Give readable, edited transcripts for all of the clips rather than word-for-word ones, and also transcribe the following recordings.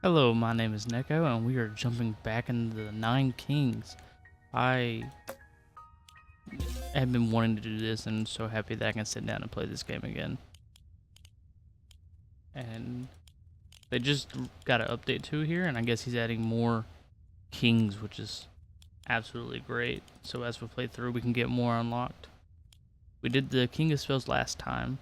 Hello, my name is Neko, and we are jumping back into the Nine Kings. I have been wanting to do this, and I'm so happy that I can sit down and play this game again. And they just got an update to here, and I guess he's adding more kings, which is absolutely great. So as we play through, we can get more unlocked. We did the King of Spells last time,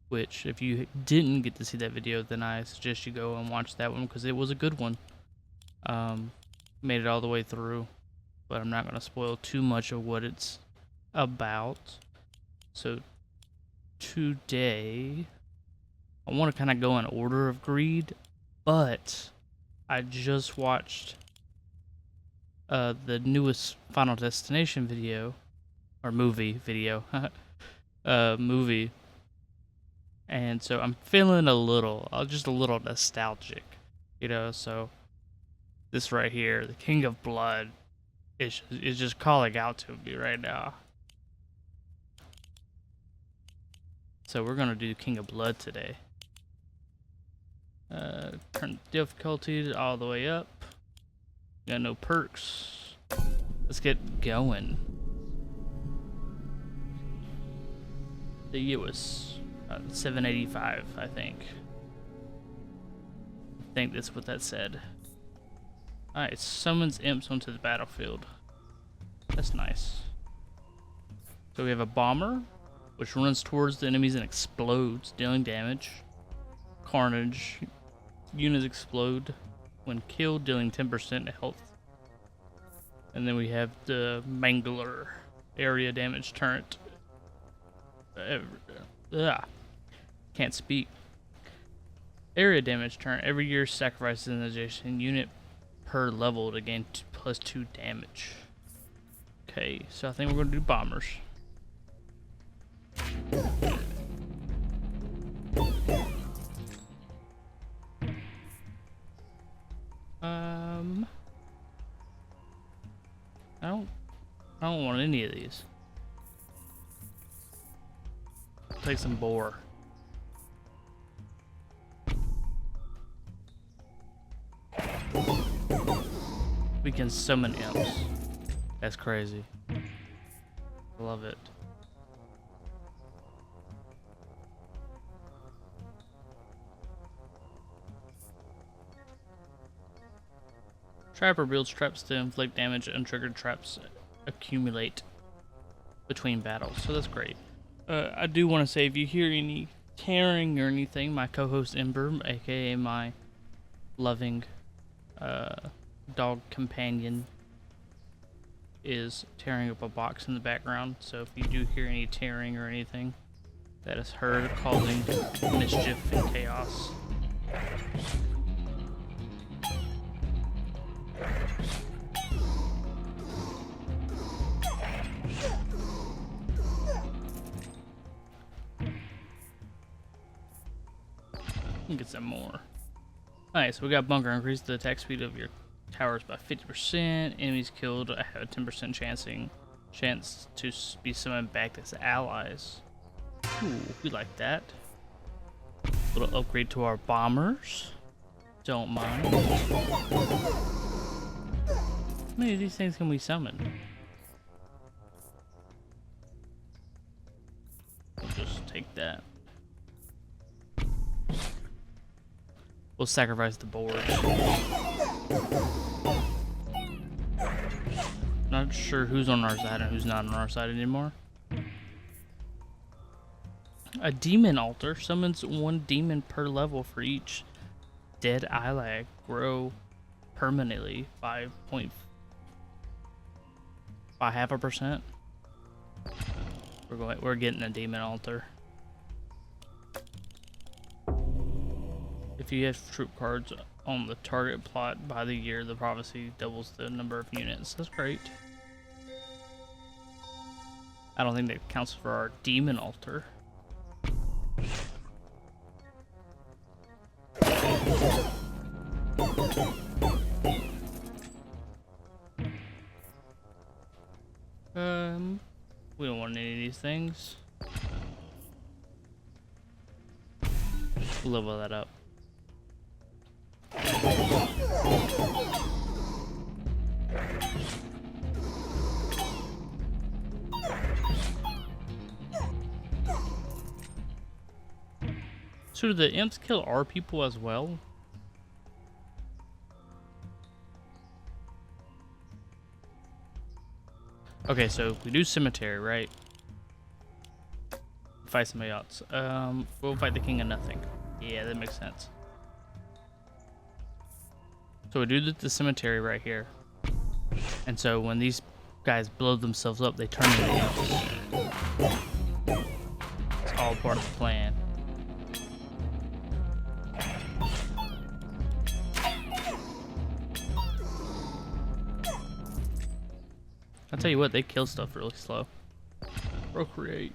which if you didn't get to see that video, then I suggest you go and watch that one because it was a good one. Made it all the way through, but I'm not going to spoil too much of what it's about. So today, I want to kind of go in order of greed, but I just watched the newest Final Destination video, or movie video, movie. And so I'm feeling just a little nostalgic, so this right here, the King of Blood, is just calling out to me right now. So we're going to do King of Blood today. Turn difficulty all the way up. Got no perks. Let's get going. The year was 785, I think. I think that's what that said. Alright, summons imps onto the battlefield. That's nice. So we have a bomber, which runs towards the enemies and explodes, dealing damage. Carnage. Units explode when killed, dealing 10% health. And then we have the Mangler, area damage turret. Can't speak. Area damage turn. Every year sacrifices an adjacent unit per level to gain +2 damage. Okay, so I think we're going to do bombers. I don't want any of these. I'll take some boar. We can summon imps. That's crazy. Love it. Trapper builds traps to inflict damage. Untriggered traps accumulate between battles, so that's great. I do want to say, if you hear any tearing or anything, my co-host Ember, aka my loving dog companion, is tearing up a box in the background. So if you do hear any tearing or anything, that is her causing mischief and chaos. Get some more. Alright, so we got bunker. Increase the attack speed of your towers by 50%. Enemies killed have a 10% chance to be summoned back as allies. Ooh, we like that. Little upgrade to our bombers. Don't mind. How many of these things can we summon? We'll just take that. We'll sacrifice the board. Not sure who's on our side and who's not on our side anymore. A demon altar summons one demon per level for each dead ally. Grow permanently by 0.5%. We're getting a demon altar. If you have troop cards on the target plot by the year, the prophecy doubles the number of units. That's great. I don't think that counts for our demon altar. We don't want any of these things. Level that up. Actually, the imps kill our people as well. Okay, so we do cemetery, right? Fight somebody else. We'll fight the king of nothing. Yeah, that makes sense. So we do the cemetery right here. And so when these guys blow themselves up, they turn into imps. It's all part of the plan. I'll tell you what, they kill stuff really slow. Procreate.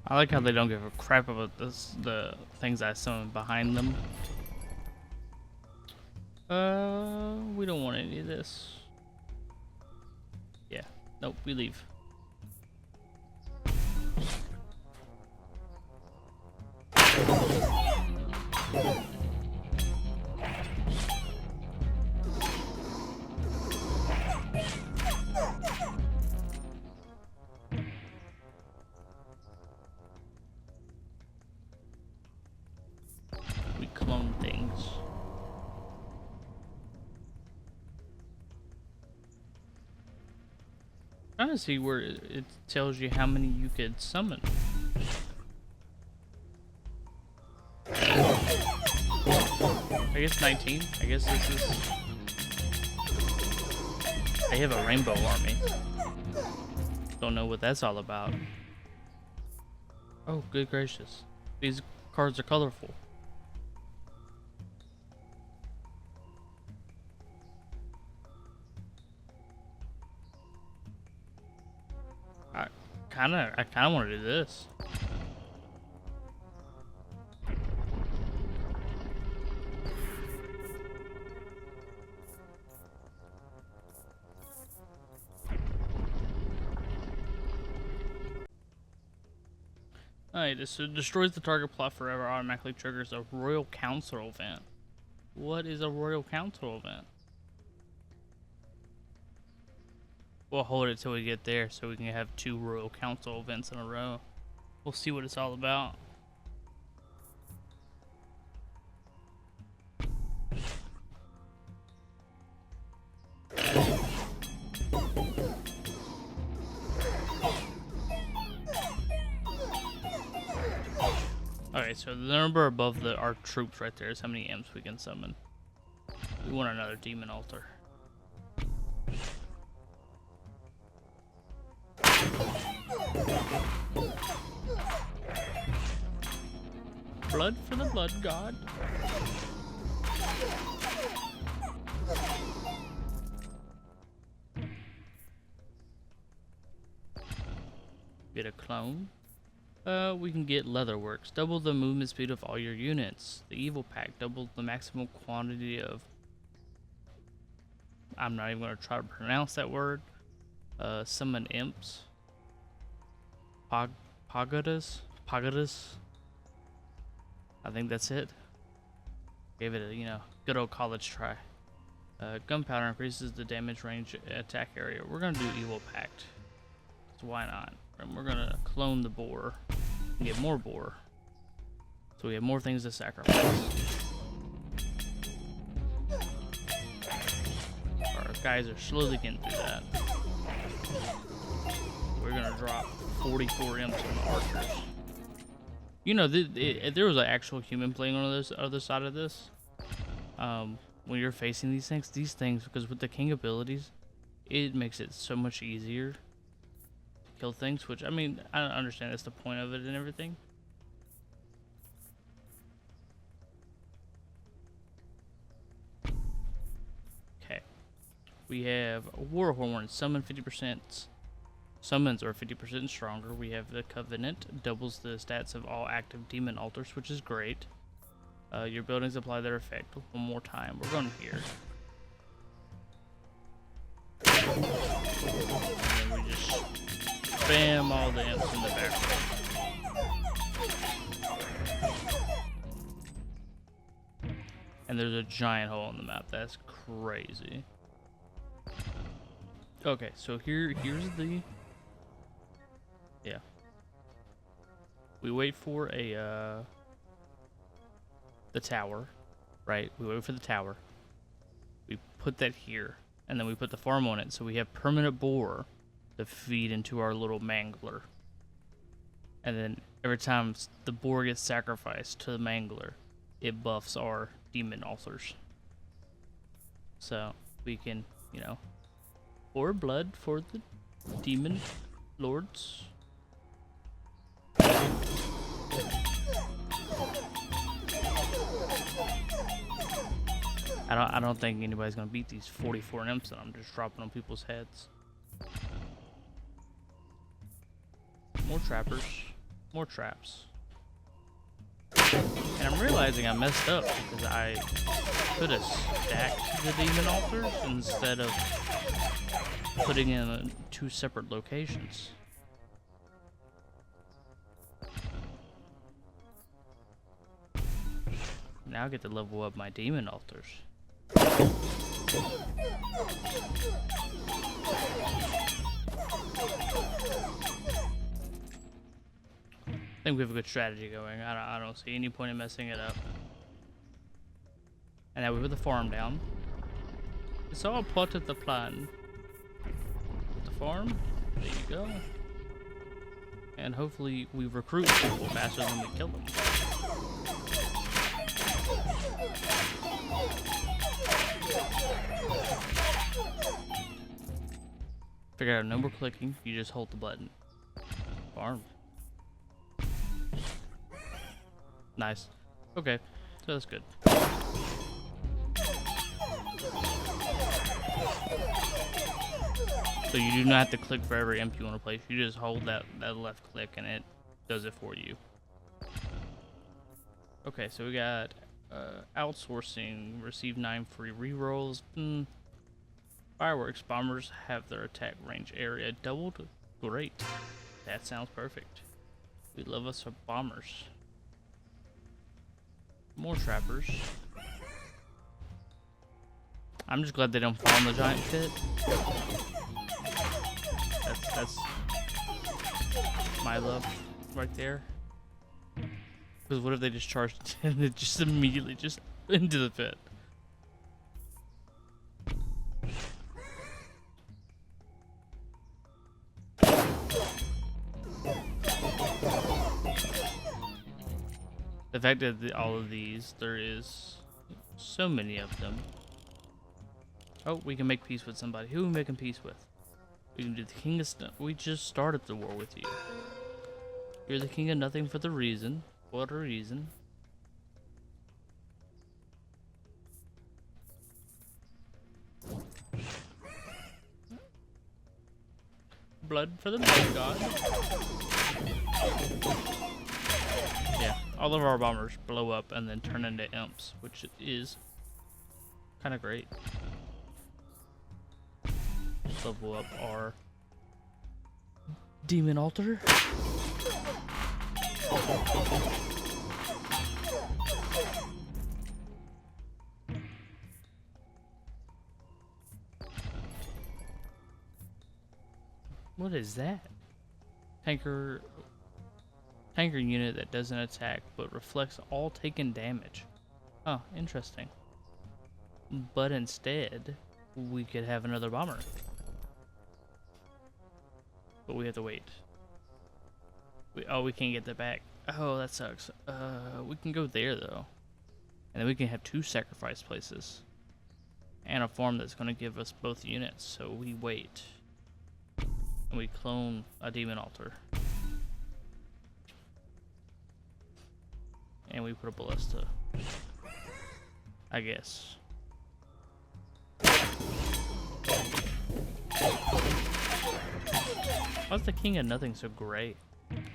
I like how they don't give a crap about the things I summon behind them. We don't want any of this. Yeah, nope, we leave. We clone things. I'm trying to see where it tells you how many you could summon. I guess 19. I guess this is... They have a rainbow army. Don't know what that's all about. Oh, good gracious. These cards are colorful. I kinda want to do this. Alright, this destroys the target plot forever, automatically triggers a Royal Council event. What is a Royal Council event? We'll hold it till we get there so we can have 2 Royal Council events in a row. We'll see what it's all about. Okay, so the number above our troops right there is how many imps we can summon. We want another demon altar. Blood for the blood god. Get a clone. We can get Leatherworks. Double the movement speed of all your units. The Evil Pack. Double the maximum quantity of... I'm not even going to try to pronounce that word. Summon imps. Pagodas? I think that's it. Gave it a, good old college try. Gunpowder increases the damage range attack area. We're going to do Evil Pact. So why not? And we're going to clone the boar and get more boar. So we have more things to sacrifice. Our guys are slowly getting through that. We're going to drop 44 imps on the archers. If there was an actual human playing on this other side of this, when you're facing these things, because with the king abilities, it makes it so much easier to kill things, which, I mean, I don't understand that's the point of it and everything. Okay. We have Warhorn, summon 50%. Summons are 50% stronger. We have the Covenant, doubles the stats of all active demon altars, which is great. Your buildings apply their effect one more time. We're going here. And then we just spam all the imps in the background. And there's a giant hole in the map. That's crazy. Okay, so here's the... Yeah. We wait for a, the tower, right? We wait for the tower. We put that here, and then we put the farm on it, so we have permanent boar to feed into our little mangler. And then every time the boar gets sacrificed to the mangler, it buffs our demon altars. So we can, you know, pour blood for the demon lords. I don't think anybody's gonna beat these 44 imps that I'm just dropping on people's heads. More trappers, more traps. And I'm realizing I messed up because I could have stacked the demon altars instead of putting in 2 separate locations. Now I get to level up my demon altars. I think we have a good strategy going. I don't see any point in messing it up. And now we put the farm down. It's all part of the plan. Put the farm. There you go. And hopefully we recruit people faster than we kill them. Figure out no more clicking, you just hold the button. Farmed. Nice. Okay, so that's good. So you do not have to click for every imp you want to place. You just hold that left click and it does it for you. Okay, so we got outsourcing, receive 9 free rerolls. Fireworks, bombers have their attack range area doubled. Great. That sounds perfect. We love us some bombers. More trappers. I'm just glad they don't fall in the giant pit. That's my love right there. Because what if they just charged and it just immediately just into the pit? The fact that all of these, there is so many of them. Oh, we can make peace with somebody. Who are we making peace with? We can do the king of stuff. We just started the war with you. You're the king of nothing for the reason. What a reason. Blood for the blood god. Yeah, all of our bombers blow up and then turn into imps, which is kind of great. Level up our demon altar. What is that? Tanker unit that doesn't attack but reflects all taken damage. Oh, interesting. But instead, we could have another bomber. But we have to wait. We can't get that back. Oh, that sucks. We can go there though. And then we can have 2 sacrifice places. And a farm that's going to give us both units. So we wait. And we clone a demon altar. And we put a ballista. I guess. Why was the king of nothing so gray?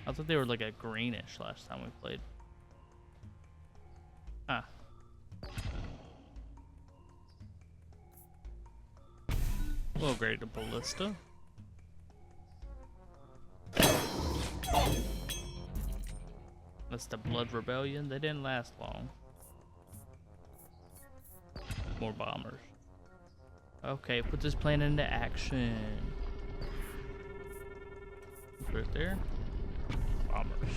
I thought they were like a greenish last time we played. Ah. We'll upgrade to ballista. That's the Blood Rebellion. They didn't last long. More bombers. Okay, put this plan into action. Put it there. Bombers.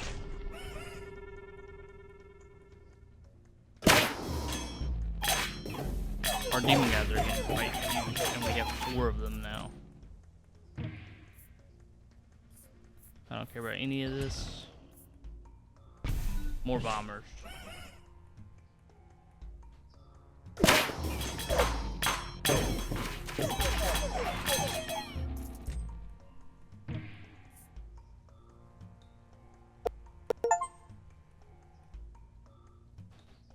Our demon guys are getting quite huge, and we have 4 of them now. I don't care about any of this. More bombers.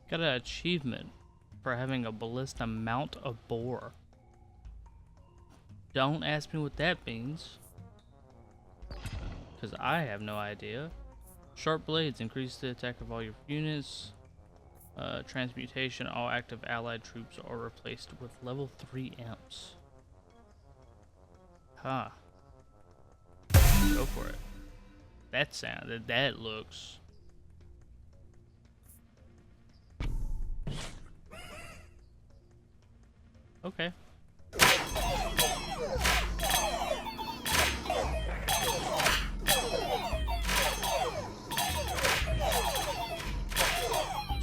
Got an achievement for having a ballista mount a boar. Don't ask me what that means, because I have no idea. Sharp blades increase the attack of all your units. Transmutation, all active allied troops are replaced with level 3 imps. Huh. Go for it. That looks. Okay.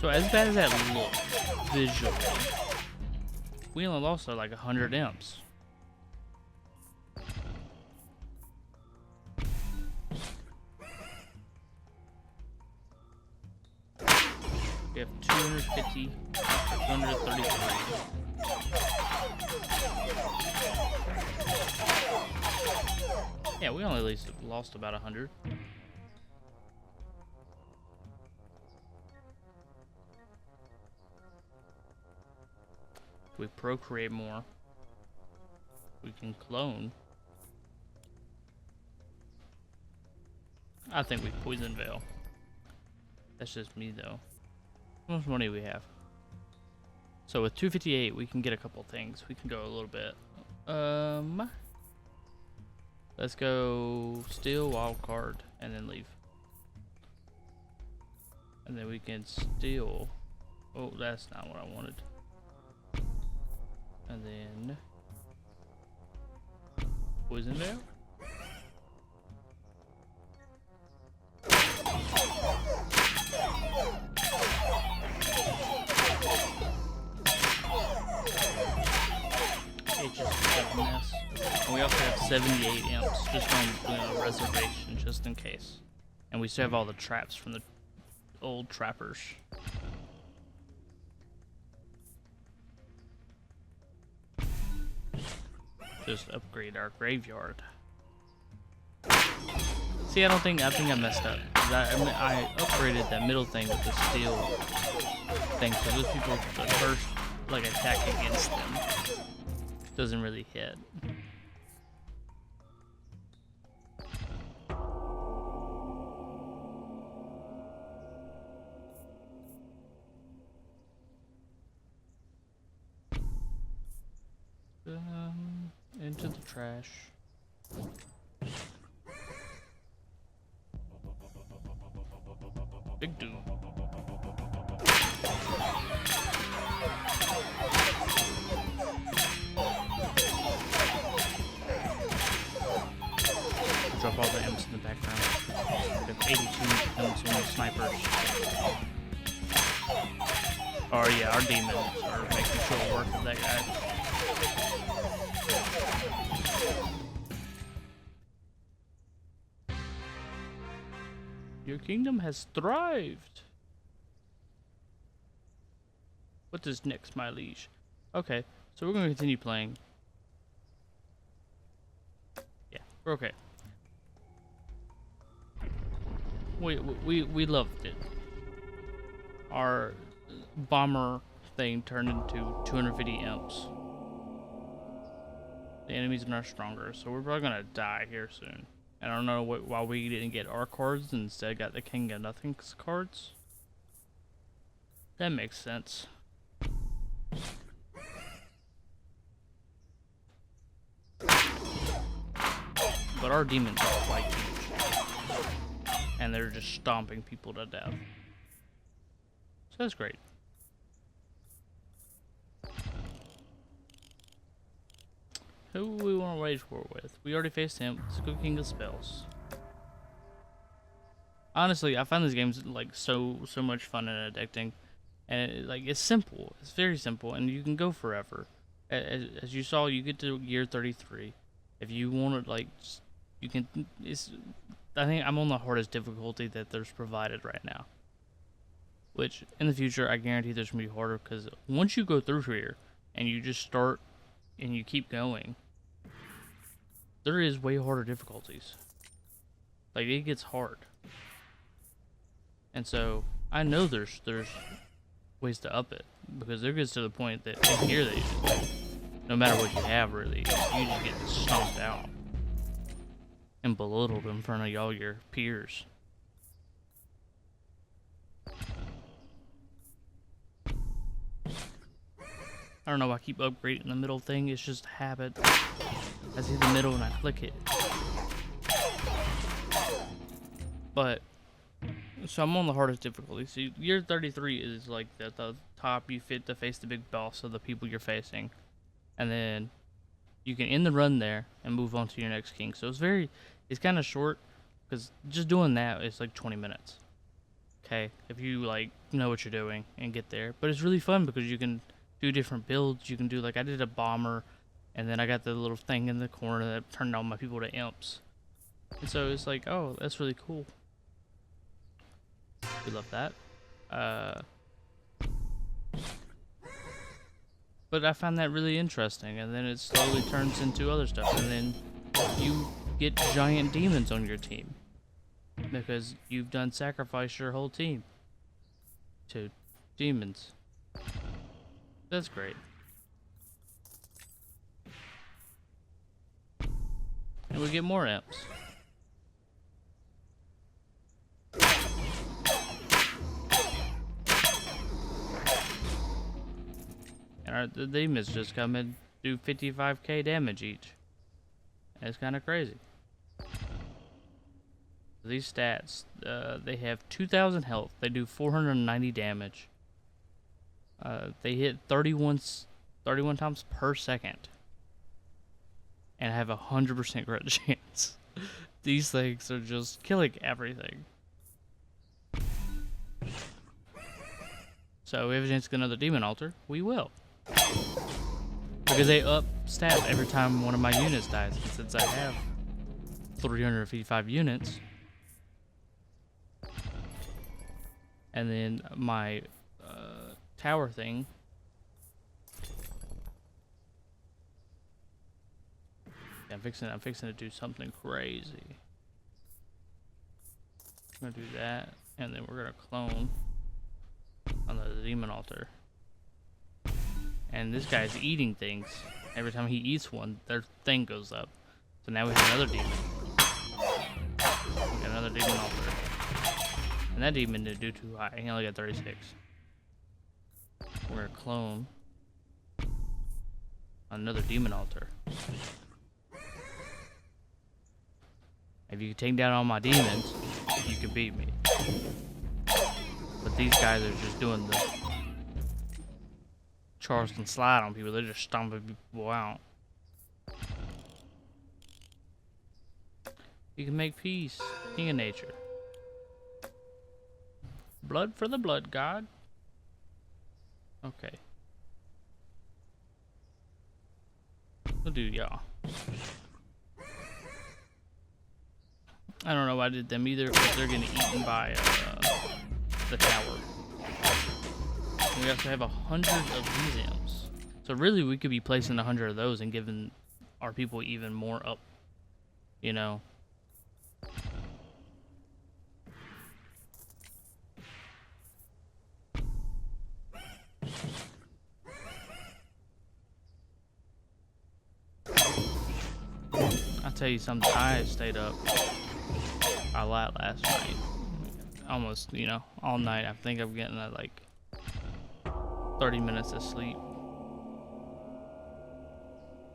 So as bad as that looks visually, we only lost like 100 imps. We have 250, 233. Yeah, we only at least lost about 100. We procreate more. We can clone. I think we poison Veil. That's just me though. How much money we have? So with 258 we can get a couple things. We can go a little bit. Let's go steal wild card and then leave. And then we can steal. Oh, that's not what I wanted. And then poison Veil. It's just a mess. And we also have 78 imps just on a reservation just in case. And we still have all the traps from the old trappers. Just upgrade our graveyard. See, I think I messed up. I upgraded that middle thing with the steel thing, so those people, the first like attack against them doesn't really hit. Into the trash. Big dude. Drop all the imps in the background. We have 82 imps on the snipers. Oh yeah, our demons are making short work of that guy. Your kingdom has thrived. What is next, my liege? Okay, so we're going to continue playing. Yeah, we're okay. We loved it. Our bomber thing turned into 250 imps. The enemies are not stronger, so we're probably gonna die here soon. I don't know why we didn't get our cards and instead got the King of Nothing cards. That makes sense. but our demons are quite huge. And they're just stomping people to death. So that's great. Who we want to wage war with? We already faced him. Let's go King of Spells. Honestly, I find these games like so much fun and addicting, and it's simple. It's very simple, and you can go forever. As you saw, you get to gear 33. If you want to, you can. I think I'm on the hardest difficulty that there's provided right now. Which in the future, I guarantee there's gonna be harder, because once you go through here and you just start and you keep going, there is way harder difficulties. Like, it gets hard. And so I know there's ways to up it, because there gets to the point that in here no matter what you have, really, you just get stomped out and belittled in front of all your peers. I don't know why I keep upgrading the middle thing. It's just a habit. I see the middle and I click it. But so I'm on the hardest difficulty. So year 33 is like the top you fit to face the big boss of the people you're facing, and then you can end the run there and move on to your next king. So it's kind of short, because just doing that is like 20 minutes. Okay, if you know what you're doing and get there. But it's really fun because you can do different builds. You can do, I did a bomber, and then I got the little thing in the corner that turned all my people to imps. And so it's like, oh, that's really cool. We love that. But I found that really interesting, and then it slowly turns into other stuff, and then you get giant demons on your team because you've done sacrifice your whole team to demons. That's great. And we get more imps. And the demons just come and do 55k damage each. And it's kind of crazy. These stats, they have 2,000 health. They do 490 damage. They hit 31 times per second. And have a 100% crit chance. These things are just killing everything. So we have a chance to get another demon altar. We will. Because they up stat every time one of my units dies. And since I have 355 units, and then my tower thing, yeah, I'm fixing to do something crazy. I'm gonna do that, and then we're gonna clone on the demon altar. And this guy's eating things. Every time he eats one, their thing goes up. So now we have another demon. We got another demon altar. And that demon didn't do too high. He only got 36. We're gonna clone another demon altar. If you can take down all my demons, you can beat me. But these guys are just doing the Charleston slide on people. They're just stomping people out. You can make peace. King of nature. Blood for the blood god. Okay. We'll do y'all. I don't know why I did them either, but they're getting eaten by the tower. And we also have 100 of these imps. So really we could be placing 100 of those and giving our people even more up, you know. I'll tell you something, I stayed up a lot last night. Almost, you know, all night. I think I'm getting like 30 minutes of sleep.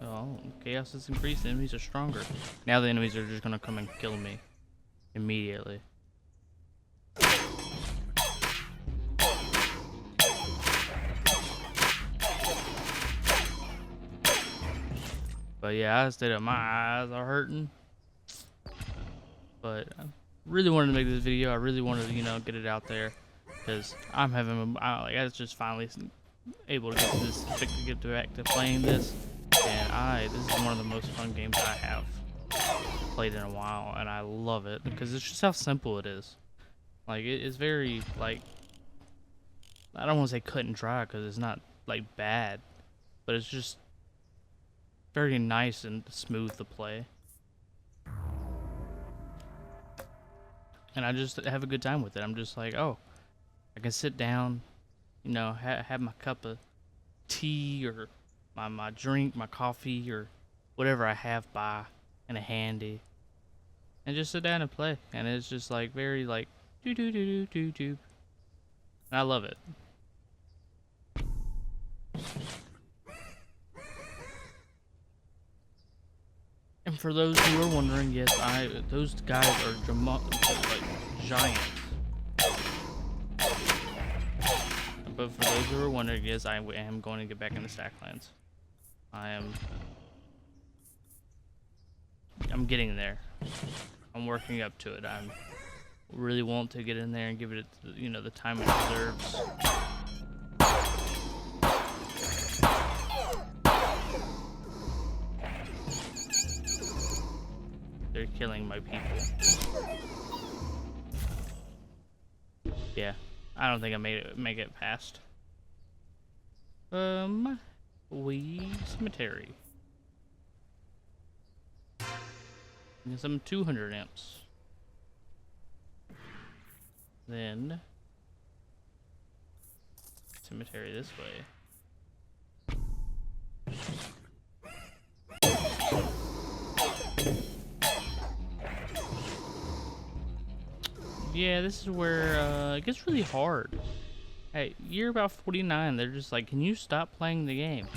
Oh, chaos has increased. The enemies are stronger. Now the enemies are just gonna come and kill me immediately. But yeah, I stayed up. My eyes are hurting. But I really wanted to make this video. I really wanted to, get it out there because I'm having. I was just finally able to get back to playing this, and this is one of the most fun games I have played in a while, and I love it because it's just how simple it is. Like it's very like I don't want to say cut and dry because it's not like bad, but it's just very nice and smooth to play. And I just have a good time with it. I'm just like, oh, I can sit down, have my cup of tea or my drink, my coffee or whatever I have by and a handy, and just sit down and play. And it's just like very like do do do do do do. And I love it. And for those who are wondering, yes, those guys are like giants. But for those who are wondering, yes, I am going to get back into Stacklands. I'm getting there. I'm working up to it. I really want to get in there and give it, the time it deserves. They're killing my people. Yeah, I don't think I make it past. Cemetery. And some 200 imps. Then cemetery this way. Yeah, this is where it gets really hard. Hey, you're about 49. They're just like, can you stop playing the game?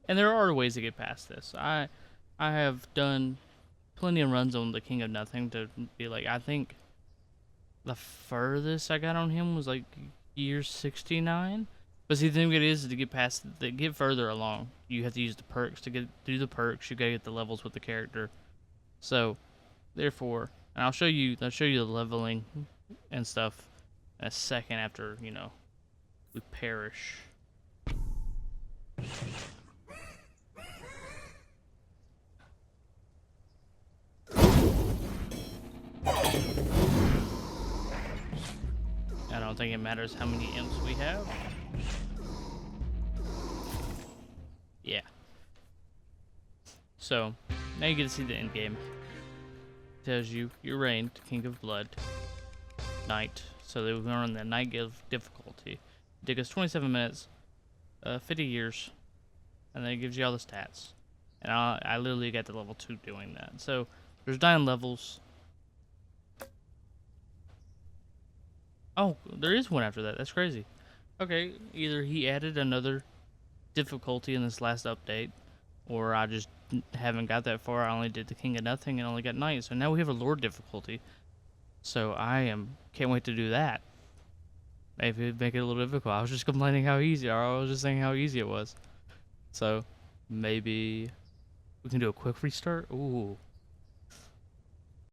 And there are ways to get past this. I have done plenty of runs on the King of Nothing to be like, I think the furthest I got on him was like year 69. But see, the thing it is to get further along, you have to use the perks to do the perks. You gotta get the levels with the character. So, therefore, and I'll show you the leveling and stuff in a second after we perish. I don't think it matters how many imps we have. Yeah. So, now you get to see the end game. It tells you, you're ranked King of Blood, Knight. So they were on the Knight difficulty. It took us 27 minutes, 50 years, and then it gives you all the stats. And I literally got to level 2 doing that. So, there's 9 levels. Oh, there is one after that. That's crazy. Okay, either he added another difficulty in this last update, or I just haven't got that far. I only did the King of Nothing and only got Knight. So now we have a Lord difficulty. So can't wait to do that. Maybe it'd make it a little difficult. I was just complaining how easy, or I was just saying how easy it was. So maybe we can do a quick restart. Ooh.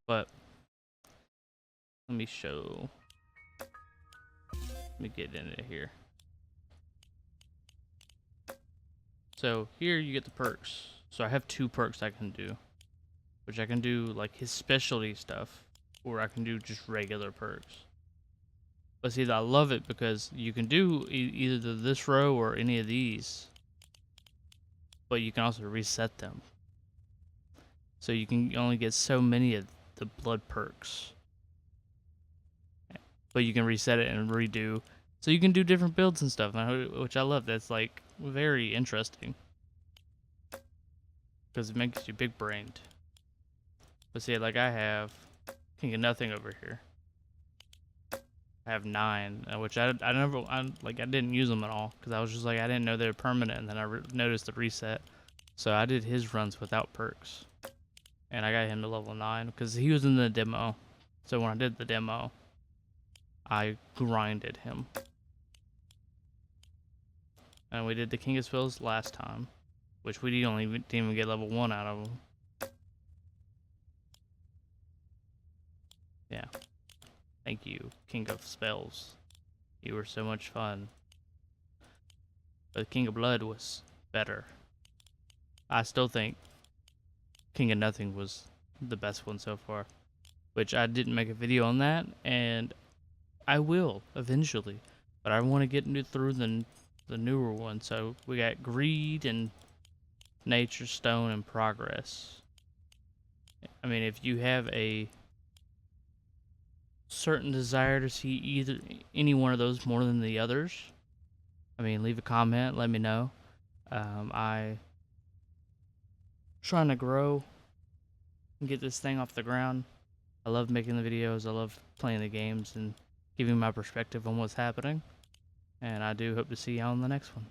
But let me show. Let me get into here. So here you get the perks. So I have 2 perks I can do, which I can do like his specialty stuff, or I can do just regular perks. But see, I love it because you can do either this row or any of these, but you can also reset them. So you can only get so many of the blood perks, but you can reset it and redo. So you can do different builds and stuff, which I love. That's like very interesting because it makes you big brained. But see, like I have King of Nothing over here. I have 9, which I didn't use them at all because I was just like I didn't know they were permanent, and then I noticed the reset. So I did his runs without perks. And I got him to level 9 because he was in the demo. So when I did the demo, I grinded him. And we did the King of Spells last time, which we didn't even get level 1 out of him. Yeah. Thank you, King of Spells. You were so much fun. But King of Blood was better. I still think King of Nothing was the best one so far. Which I didn't make a video on that, and I will eventually. But I want to get through the newer one. So we got Greed and Nature Stone and Progress. I mean, if you have a certain desire to see any one of those more than the others, I mean, leave a comment, let me know. I trying to grow and get this thing off the ground. I love making the videos, I love playing the games and giving my perspective on what's happening. And I do hope to see y'all in the next one.